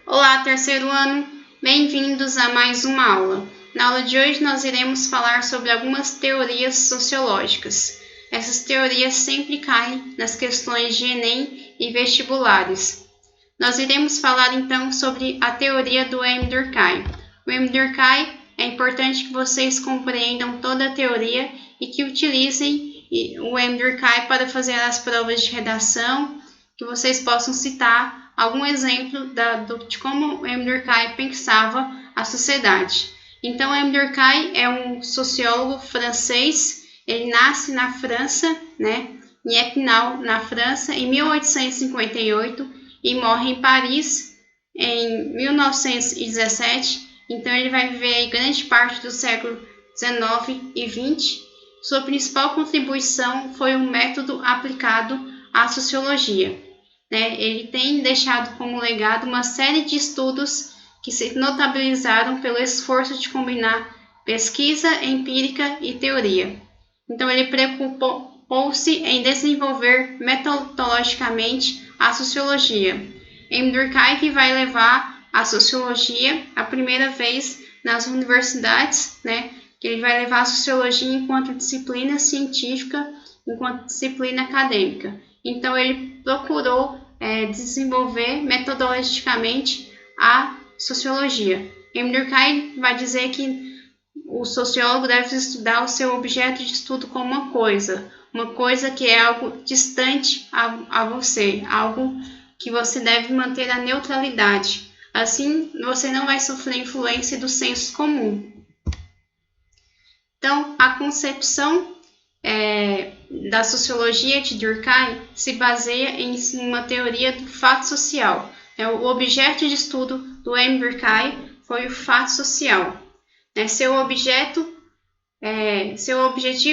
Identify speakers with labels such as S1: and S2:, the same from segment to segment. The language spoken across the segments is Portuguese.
S1: Olá, terceiro ano! Bem-vindos a mais uma aula. Na aula de hoje nós iremos falar sobre algumas teorias sociológicas. Essas teorias sempre caem nas questões de Enem e vestibulares. Nós iremos falar então sobre a teoria do M. Durkheim. O M. Durkheim é importante que vocês compreendam toda a teoria e que utilizem o M. Durkheim para fazer as provas de redação, que vocês possam citar algum exemplo de como M. Durkheim pensava a sociedade. Então, M. Durkheim é um sociólogo francês. Ele nasce na França, em Épinal, na França, em 1858 e morre em Paris em 1917. Então, ele vai viver aí grande parte do século XIX e XX. Sua principal contribuição foi um método aplicado à sociologia. Ele tem deixado como legado uma série de estudos que se notabilizaram pelo esforço de combinar pesquisa empírica e teoria. Então, ele preocupou-se em desenvolver metodologicamente a sociologia. M. Durkheim que vai levar a sociologia a primeira vez nas universidades, que ele vai levar a sociologia enquanto disciplina científica, enquanto disciplina acadêmica. Então, ele procurou desenvolver metodologicamente a sociologia. M. Durkheim vai dizer que o sociólogo deve estudar o seu objeto de estudo como uma coisa que é algo distante a você, algo que você deve manter a neutralidade. Assim, você não vai sofrer influência do senso comum. Então, a concepção da sociologia de Durkheim se baseia em uma teoria do fato social. O objeto de estudo do M. Durkheim foi o fato social. Seu objetivo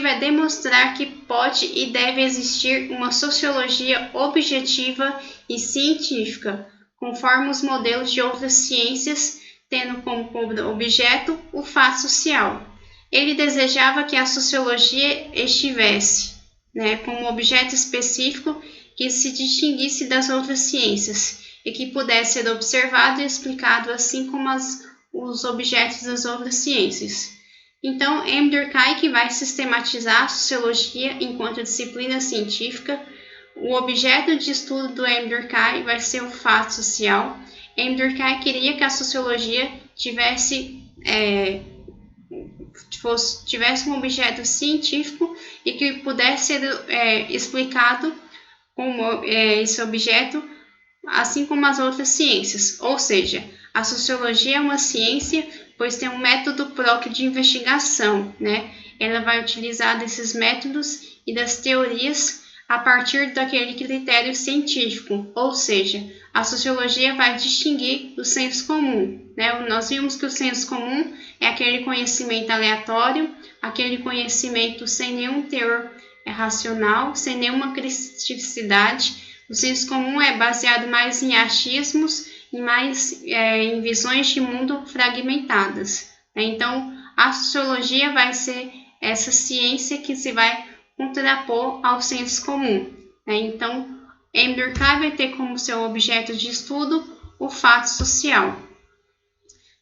S1: é demonstrar que pode e deve existir uma sociologia objetiva e científica, conforme os modelos de outras ciências, tendo como objeto o fato social. Ele desejava que a sociologia estivesse como objeto específico que se distinguisse das outras ciências e que pudesse ser observado e explicado assim como os objetos das outras ciências. Então, M. Durkheim que vai sistematizar a sociologia enquanto disciplina científica. O objeto de estudo do M. Durkheim vai ser o fato social. M. Durkheim queria que a sociologia tivesse um objeto científico e que pudesse ser explicado como esse objeto, assim como as outras ciências. Ou seja, a sociologia é uma ciência, pois tem um método próprio de investigação. Ela vai utilizar desses métodos e das teorias a partir daquele critério científico, ou seja, a sociologia vai distinguir do senso comum. Nós vimos que o senso comum é aquele conhecimento aleatório, aquele conhecimento sem nenhum teor racional, sem nenhuma criticidade. O senso comum é baseado mais em achismos e mais em visões de mundo fragmentadas. Então, a sociologia vai ser essa ciência que se vai contrapor ao senso comum. Então, M. Durkheim vai ter como seu objeto de estudo o fato social.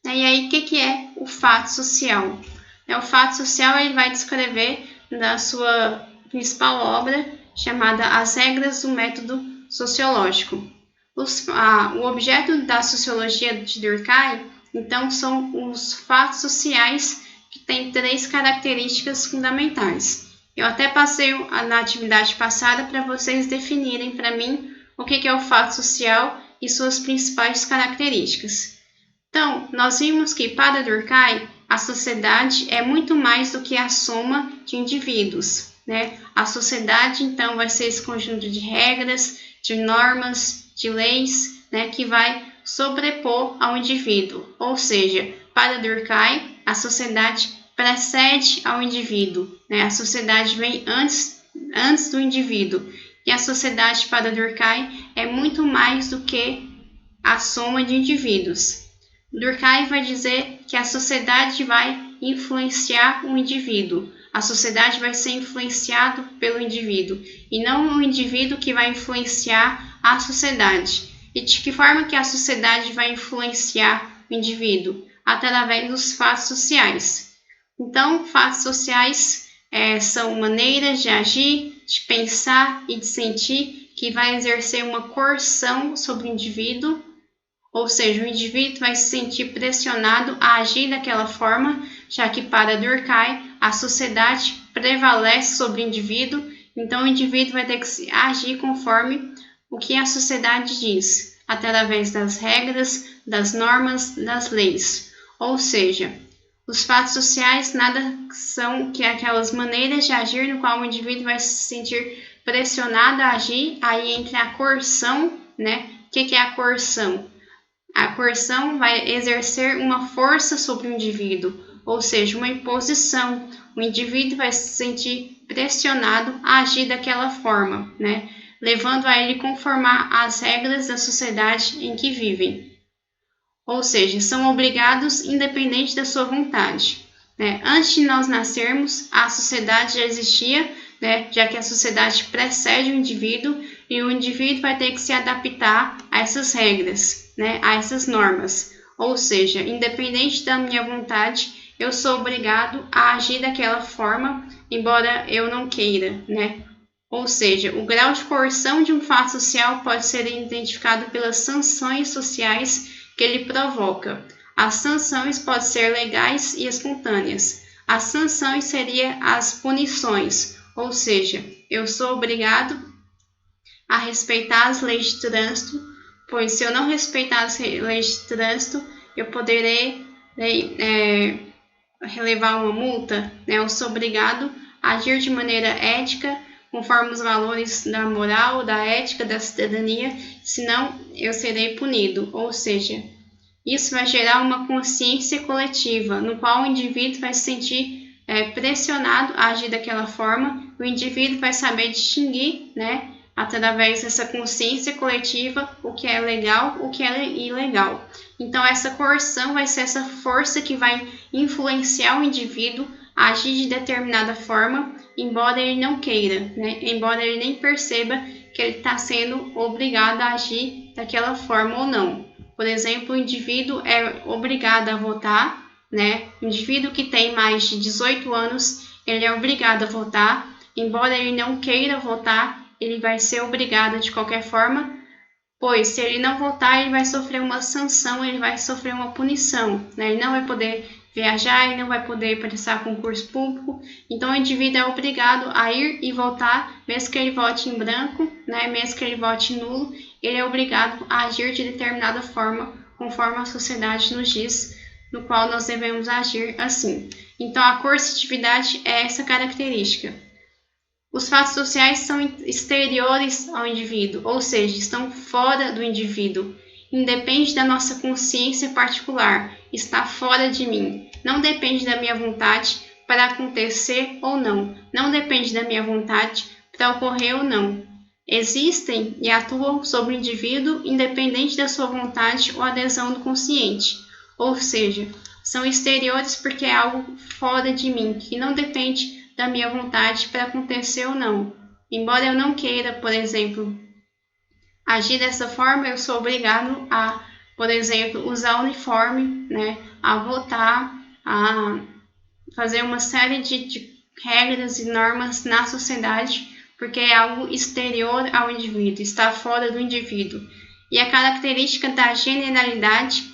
S1: E aí, o que é o fato social? O fato social ele vai descrever na sua principal obra, chamada As Regras do Método Sociológico. O objeto da sociologia de Durkheim, então, são os fatos sociais que têm 3 características fundamentais. Eu até passei na atividade passada para vocês definirem para mim o que é o fato social e suas principais características. Então, nós vimos que para Durkheim, a sociedade é muito mais do que a soma de indivíduos. A sociedade, então, vai ser esse conjunto de regras, de normas, de leis, que vai sobrepor ao indivíduo. Ou seja, para Durkheim, a sociedade precede ao indivíduo. A sociedade vem antes do indivíduo. E a sociedade para Durkheim é muito mais do que a soma de indivíduos. Durkheim vai dizer que a sociedade vai influenciar o indivíduo. A sociedade vai ser influenciada pelo indivíduo e não o indivíduo que vai influenciar a sociedade. E de que forma que a sociedade vai influenciar o indivíduo? Através dos fatos sociais. Então, fatos sociais são maneiras de agir, de pensar e de sentir que vai exercer uma coerção sobre o indivíduo, ou seja, o indivíduo vai se sentir pressionado a agir daquela forma, já que para Durkheim a sociedade prevalece sobre o indivíduo, então o indivíduo vai ter que agir conforme o que a sociedade diz, através das regras, das normas, das leis. Ou seja, os fatos sociais nada são que aquelas maneiras de agir no qual o indivíduo vai se sentir pressionado a agir, aí entra a coerção, né? O que é a coerção? A coerção vai exercer uma força sobre o indivíduo, ou seja, uma imposição. O indivíduo vai se sentir pressionado a agir daquela forma, né? Levando a ele conformar às regras da sociedade em que vivem. Ou seja, são obrigados independente da sua vontade. Né? Antes de nós nascermos, a sociedade já existia, né? Já que a sociedade precede o indivíduo e o indivíduo vai ter que se adaptar a essas regras, né? A essas normas. Ou seja, independente da minha vontade, eu sou obrigado a agir daquela forma, embora eu não queira, né? Ou seja, o grau de coerção de um fato social pode ser identificado pelas sanções sociais que ele provoca. As sanções podem ser legais e espontâneas. As sanções seriam as punições, ou seja, eu sou obrigado a respeitar as leis de trânsito, pois se eu não respeitar as leis de trânsito, eu poderei relevar uma multa, né? Eu sou obrigado a agir de maneira ética, conforme os valores da moral, da ética, da cidadania, senão eu serei punido. Ou seja, isso vai gerar uma consciência coletiva, no qual o indivíduo vai se sentir pressionado a agir daquela forma, o indivíduo vai saber distinguir, né, através dessa consciência coletiva, o que é legal, o que é ilegal. Então, essa coerção vai ser essa força que vai influenciar o indivíduo a agir de determinada forma, embora ele não queira, né? Embora ele nem perceba que ele está sendo obrigado a agir daquela forma ou não. Por exemplo, o indivíduo é obrigado a votar, né? O indivíduo que tem mais de 18 anos, ele é obrigado a votar, embora ele não queira votar, ele vai ser obrigado de qualquer forma, pois se ele não votar, ele vai sofrer uma sanção, ele vai sofrer uma punição, né? Ele não vai poder viajar, ele não vai poder prestar concurso público, então o indivíduo é obrigado a ir e votar, mesmo que ele vote em branco, né? Mesmo que ele vote nulo, ele é obrigado a agir de determinada forma, conforme a sociedade nos diz, no qual nós devemos agir assim. Então, a coercitividade é essa característica. Os fatos sociais são exteriores ao indivíduo, ou seja, estão fora do indivíduo. Independe da nossa consciência particular, está fora de mim. Não depende da minha vontade para acontecer ou não. Não depende da minha vontade para ocorrer ou não. Existem e atuam sobre o indivíduo independente da sua vontade ou adesão do consciente. Ou seja, são exteriores porque é algo fora de mim, que não depende da minha vontade para acontecer ou não. Embora eu não queira, por exemplo, agir dessa forma, eu sou obrigado a, por exemplo, usar uniforme, né, a votar, a fazer uma série de regras e normas na sociedade, porque é algo exterior ao indivíduo, está fora do indivíduo. E a característica da generalidade,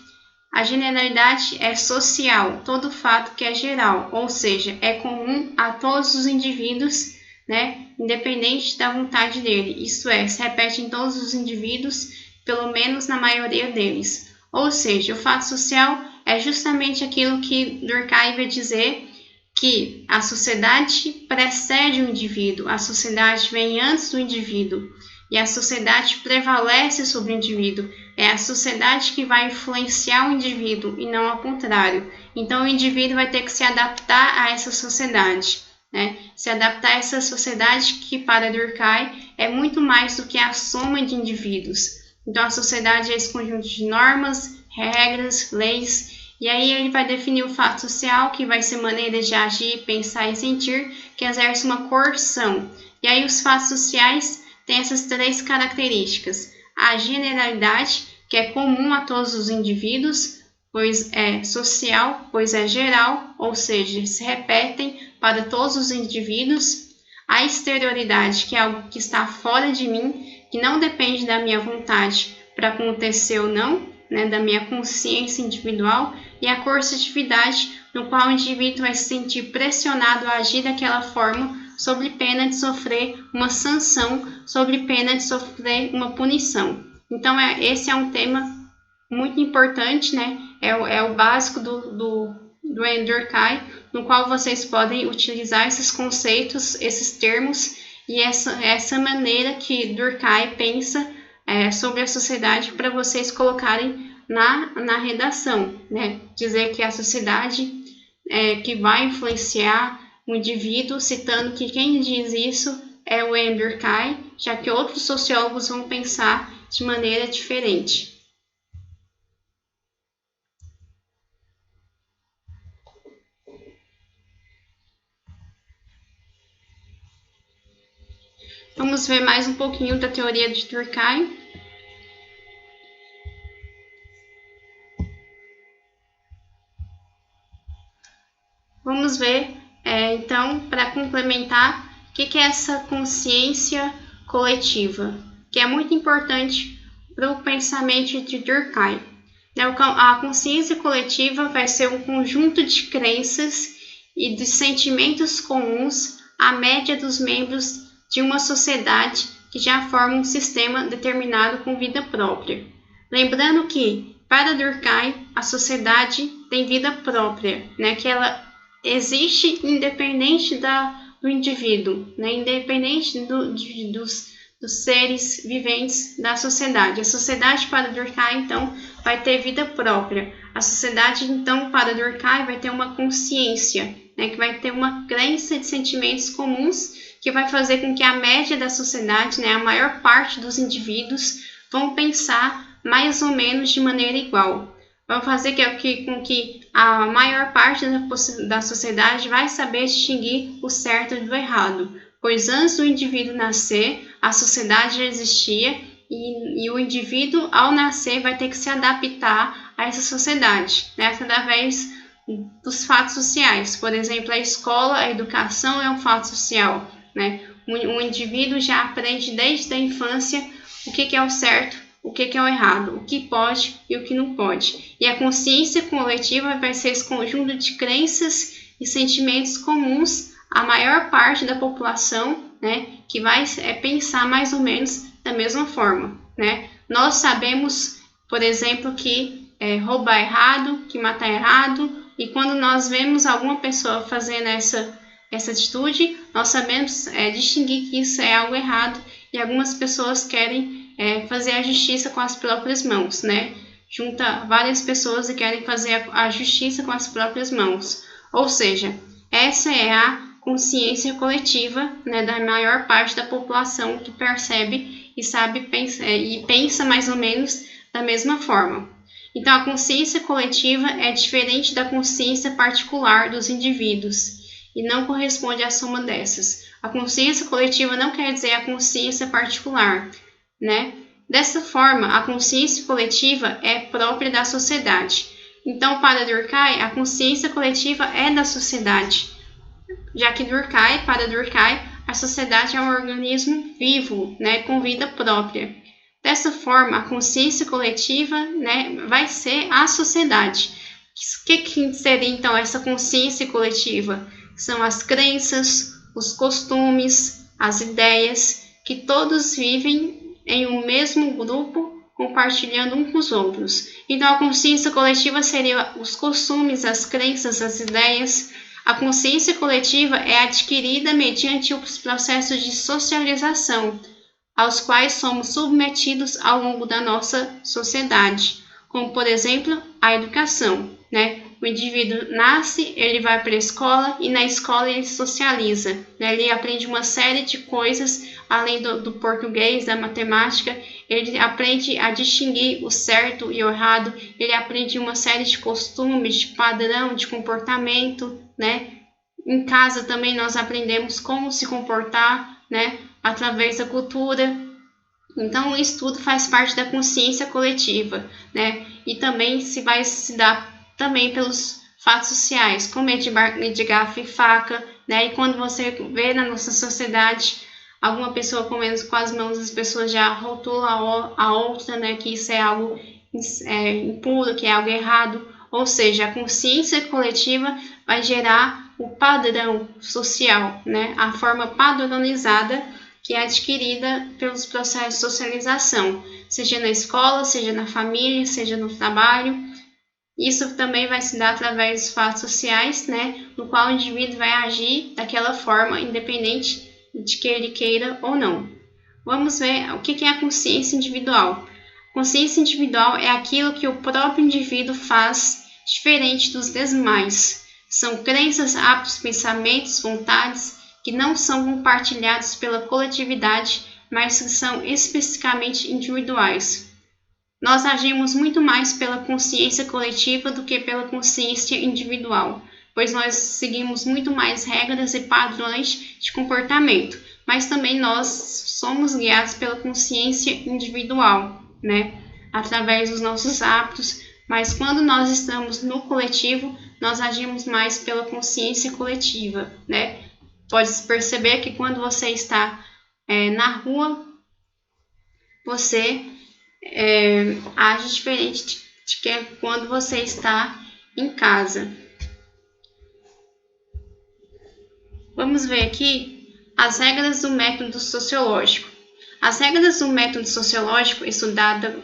S1: a generalidade é social, todo fato que é geral, ou seja, é comum a todos os indivíduos, né, independente da vontade dele. Isto é, se repete em todos os indivíduos, pelo menos na maioria deles. Ou seja, o fato social é justamente aquilo que Durkheim vai dizer que a sociedade precede o indivíduo, a sociedade vem antes do indivíduo e a sociedade prevalece sobre o indivíduo. É a sociedade que vai influenciar o indivíduo e não ao contrário. Então, o indivíduo vai ter que se adaptar a essa sociedade, né? Se adaptar a essa sociedade que, para Durkheim, é muito mais do que a soma de indivíduos. Então, a sociedade é esse conjunto de normas, regras, leis, e aí ele vai definir o fato social, que vai ser maneira de agir, pensar e sentir, que exerce uma coerção. E aí os fatos sociais têm essas três características. a generalidade, que é comum a todos os indivíduos, pois é social, pois é geral, ou seja, se repetem para todos os indivíduos. A exterioridade, que é algo que está fora de mim, que não depende da minha vontade para acontecer ou não, né, da minha consciência individual. E a coercitividade, no qual o indivíduo vai se sentir pressionado a agir daquela forma, sob pena de sofrer uma sanção, sob pena de sofrer uma punição. Então, esse é um tema muito importante, né? É o básico do Andrew Durkheim, no qual vocês podem utilizar esses conceitos, esses termos e essa maneira que Durkheim pensa sobre a sociedade para vocês colocarem na redação, né? Dizer que a sociedade que vai influenciar o indivíduo, citando que quem diz isso é o Andrew Durkheim, já que outros sociólogos vão pensar de maneira diferente. Vamos ver mais um pouquinho da teoria de Durkheim. Vamos ver, então, para complementar, o que é essa consciência coletiva, que é muito importante para o pensamento de Durkheim. A consciência coletiva vai ser um conjunto de crenças e de sentimentos comuns à média dos membros de uma sociedade que já forma um sistema determinado com vida própria. Lembrando que, para Durkheim, a sociedade tem vida própria, né? Que ela existe independente do indivíduo, né? Independente dos seres viventes da sociedade. A sociedade, para Durkheim, então, vai ter vida própria. A sociedade, então, para Durkheim, vai ter uma consciência, né? Que vai ter uma crença de sentimentos comuns que vai fazer com que a média da sociedade, né? A maior parte dos indivíduos vão pensar mais ou menos de maneira igual. Vão fazer com que a maior parte da sociedade vai saber distinguir o certo do errado, pois antes do indivíduo nascer, a sociedade já existia e o indivíduo, ao nascer, vai ter que se adaptar a essa sociedade, né, através dos fatos sociais. Por exemplo, a escola, a educação é um fato social, né? O indivíduo já aprende desde a infância o que é o certo, o que é o errado, o que pode e o que não pode. E a consciência coletiva vai ser esse conjunto de crenças e sentimentos comuns à maior parte da população, né, que vai pensar mais ou menos da mesma forma, né? Nós sabemos, por exemplo, que roubar é errado, que matar é errado, e quando nós vemos alguma pessoa fazendo essa atitude, nós sabemos distinguir que isso é algo errado, e algumas pessoas querem fazer a justiça com as próprias mãos, né? Junta várias pessoas e querem fazer a justiça com as próprias mãos. Ou seja, essa é a consciência coletiva, né, da maior parte da população que percebe e sabe e pensa mais ou menos da mesma forma. Então, a consciência coletiva é diferente da consciência particular dos indivíduos e não corresponde à soma dessas. A consciência coletiva não quer dizer a consciência particular, né? Dessa forma, a consciência coletiva é própria da sociedade. Então, para Durkheim, a consciência coletiva é da sociedade, já que para Durkheim, a sociedade é um organismo vivo, né, com vida própria. Dessa forma, a consciência coletiva, né, vai ser a sociedade. O que seria, então, essa consciência coletiva? São as crenças, os costumes, as ideias, que todos vivem em um mesmo grupo, compartilhando um com os outros. Então, a consciência coletiva seria os costumes, as crenças, as ideias. A consciência coletiva é adquirida mediante os processos de socialização, aos quais somos submetidos ao longo da nossa sociedade, como, por exemplo, a educação, né? O indivíduo nasce, ele vai para a escola e na escola ele socializa, né? Ele aprende uma série de coisas, além do português, da matemática, ele aprende a distinguir o certo e o errado, ele aprende uma série de costumes, de padrão, de comportamento, né? Em casa também nós aprendemos como se comportar, né? Através da cultura. Então, isso tudo faz parte da consciência coletiva, né? E também vai se dar também pelos fatos sociais, como é de garfo e faca, né? E quando você vê na nossa sociedade alguma pessoa comendo com as mãos, as pessoas já rotulam a outra, né? Que isso é algo impuro, que é algo errado. Ou seja, a consciência coletiva vai gerar o padrão social, né? A forma padronizada que é adquirida pelos processos de socialização, seja na escola, seja na família, seja no trabalho. Isso também vai se dar através dos fatos sociais, né, no qual o indivíduo vai agir daquela forma, independente de que ele queira ou não. Vamos ver o que é a consciência individual. Consciência individual é aquilo que o próprio indivíduo faz diferente dos demais. São crenças, hábitos, pensamentos, vontades que não são compartilhados pela coletividade, mas que são especificamente individuais. Nós agimos muito mais pela consciência coletiva do que pela consciência individual, pois nós seguimos muito mais regras e padrões de comportamento, mas também nós somos guiados pela consciência individual, né? Através dos nossos hábitos, mas quando nós estamos no coletivo, nós agimos mais pela consciência coletiva, né? Pode-se perceber que quando você está na rua, você age diferente de que quando você está em casa. Vamos ver aqui as regras do método sociológico. As regras do método sociológico estuda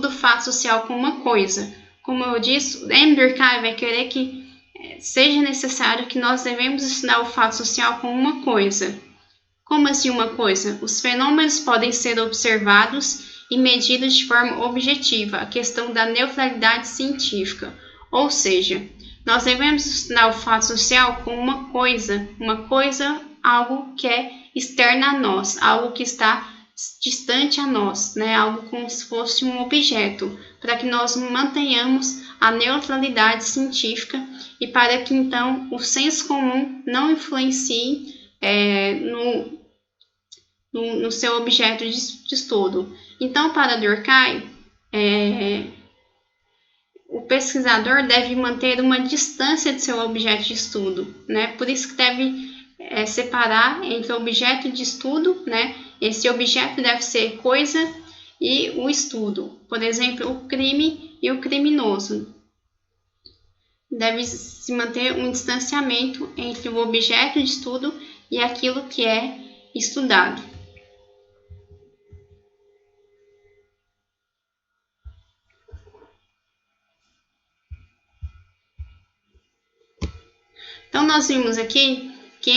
S1: o fato social como uma coisa. Como eu disse, M. Durkheim vai querer que seja necessário que nós devemos estudar o fato social como uma coisa. Como assim uma coisa? Os fenômenos podem ser observados e medidos de forma objetiva, a questão da neutralidade científica. Ou seja, nós devemos estudar o fato social como uma coisa, algo que é externo a nós, algo que está distante a nós, né? Algo como se fosse um objeto, para que nós mantenhamos a neutralidade científica e para que então o senso comum não influencie no seu objeto de estudo. Então, para Durkheim, o pesquisador deve manter uma distância de seu objeto de estudo, né? Por isso que deve separar entre o objeto de estudo, né? Esse objeto deve ser coisa e o estudo. Por exemplo, o crime e o criminoso. Deve se manter um distanciamento entre o objeto de estudo e aquilo que é estudado. Então, nós vimos aqui que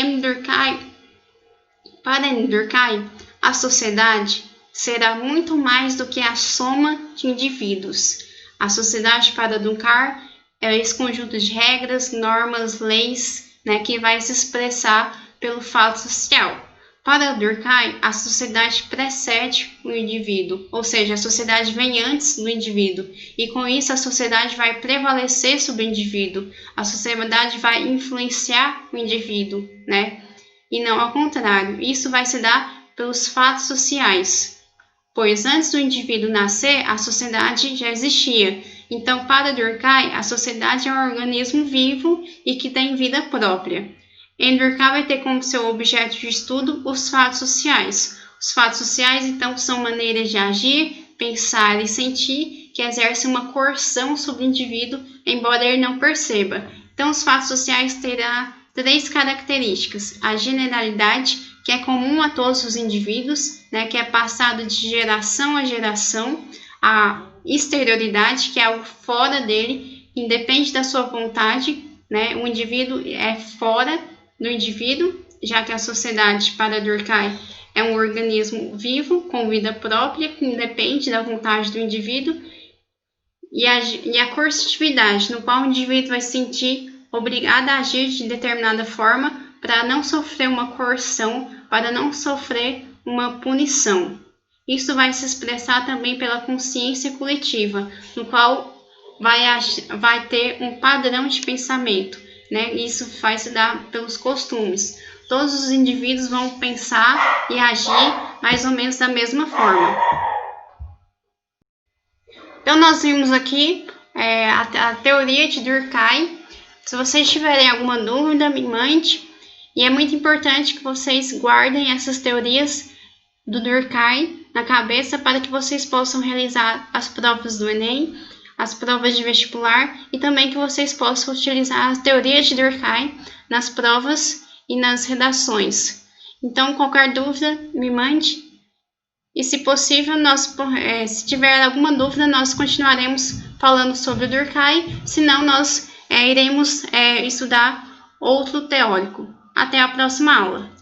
S1: para Durkheim, a sociedade será muito mais do que a soma de indivíduos. A sociedade para Durkheim é esse conjunto de regras, normas, leis, né, que vai se expressar pelo fato social. Para Durkheim, a sociedade precede o indivíduo, ou seja, a sociedade vem antes do indivíduo, e com isso a sociedade vai prevalecer sobre o indivíduo, a sociedade vai influenciar o indivíduo, né? E não ao contrário. Isso vai se dar pelos fatos sociais, pois antes do indivíduo nascer, a sociedade já existia. Então, para Durkheim, a sociedade é um organismo vivo e que tem vida própria. Durkheim vai ter como seu objeto de estudo os fatos sociais. Os fatos sociais, então, são maneiras de agir, pensar e sentir que exercem uma coerção sobre o indivíduo, embora ele não perceba. Então, os fatos sociais terão 3 características: a generalidade, que é comum a todos os indivíduos, né, que é passado de geração a geração; a exterioridade, que é algo fora dele, independe da sua vontade, né, o indivíduo é fora do indivíduo, já que a sociedade, para Durkheim, é um organismo vivo, com vida própria, que independe da vontade do indivíduo; e a coercitividade, no qual o indivíduo vai se sentir obrigado a agir de determinada forma para não sofrer uma coerção, para não sofrer uma punição. Isso vai se expressar também pela consciência coletiva, no qual vai ter um padrão de pensamento, né? Isso vai se dar pelos costumes. todos os indivíduos vão pensar e agir mais ou menos da mesma forma. Então, nós vimos aqui a teoria de Durkheim. Se vocês tiverem alguma dúvida, me mande. E é muito importante que vocês guardem essas teorias do Durkheim na cabeça para que vocês possam realizar as provas do Enem, as provas de vestibular e também que vocês possam utilizar a teoria de Durkheim nas provas e nas redações. Então, qualquer dúvida, me mande. E, se possível, se tiver alguma dúvida, nós continuaremos falando sobre o Durkheim, senão nós iremos estudar outro teórico. Até a próxima aula!